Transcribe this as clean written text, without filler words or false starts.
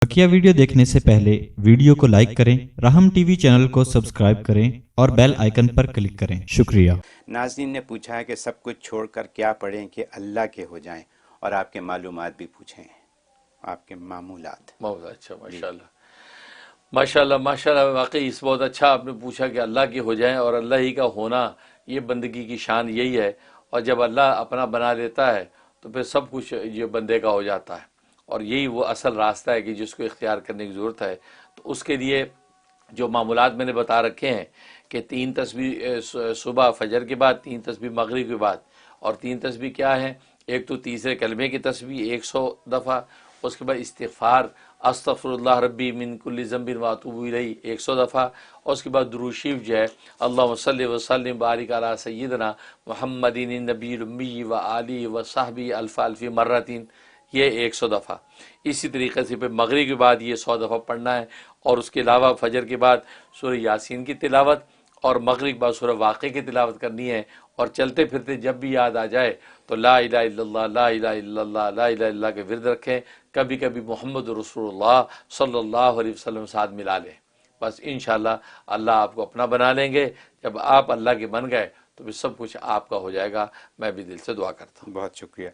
बकिया video देखने से पहले वीडियो को लाइक करें, राहम टीवी चैनल को सब्सक्राइब करें और बेल आइकन पर क्लिक करें। शुक्रिया। नाज़रीन ने पूछा है कि सब कुछ छोड़कर क्या पढ़ें कि अल्लाह के हो जाएं, और आपके मालूमात भी पूछें, आपके मामूलात। बहुत अच्छा, माशाल्लाह माशाल्लाह माशाल्लाह। वाकई इस बहुत अच्छा आपने पूछा कि अल्लाह के हो जाएं, और अल्लाह ही का होना ये बंदगी की शान यही है। और जब अल्लाह अपना बना लेता है तो फिर सब कुछ ये बंदे का हो जाता है, और यही वो असल रास्ता है कि जिसको इख्तियार करने की ज़रूरत है। तो उसके लिए जो मामूलात मैंने बता रखे हैं कि 3 तस्बीह सुबह फजर के बाद, 3 तस्बीह मगरिब के बाद, और 3 तस्बीह क्या है, एक तो तीसरे कलमे की तस्बीह 100 दफ़ा, उसके बाद इस्तिग़फ़ार अस्तग़फ़िरुल्लाह रब्बी मिन कुल्लि ज़ंबिन व अतूबु इलैहि 100 दफ़ा, और उसके बाद दुरूद शरीफ जो है अल्लाहुम्मा सल्लि व सल्लिम बारिक अला सय्यिदना मुहम्मदिन नबील उम्मी व आलिहि व सहबी अल्फ़ अल्फ़ी मर्रतिन, ये 100 दफ़ा। इसी तरीके से फिर मगरिब के बाद ये 100 दफ़ा पढ़ना है, और उसके अलावा फजर के बाद सूरह यासीन की तिलावत, और मगरिब के बाद सूरह वाक़िया की तिलावत करनी है। और चलते फिरते जब भी याद आ जाए तो ला इलाहा इल्लल्लाह ला इलाहा इल्लल्लाह ला इलाहा इल्लल्लाह के विर्द रखें। कभी कभी मोहम्मद रसूलुल्लाह सल्लल्लाहु अलैहि वसल्लम साथ मिला लें। बस इंशाअल्लाह अल्लाह आपको अपना बना लेंगे। जब आप अल्लाह के बन गए तो फिर सब कुछ आपका हो जाएगा। मैं भी दिल से दुआ करता हूँ। बहुत शुक्रिया।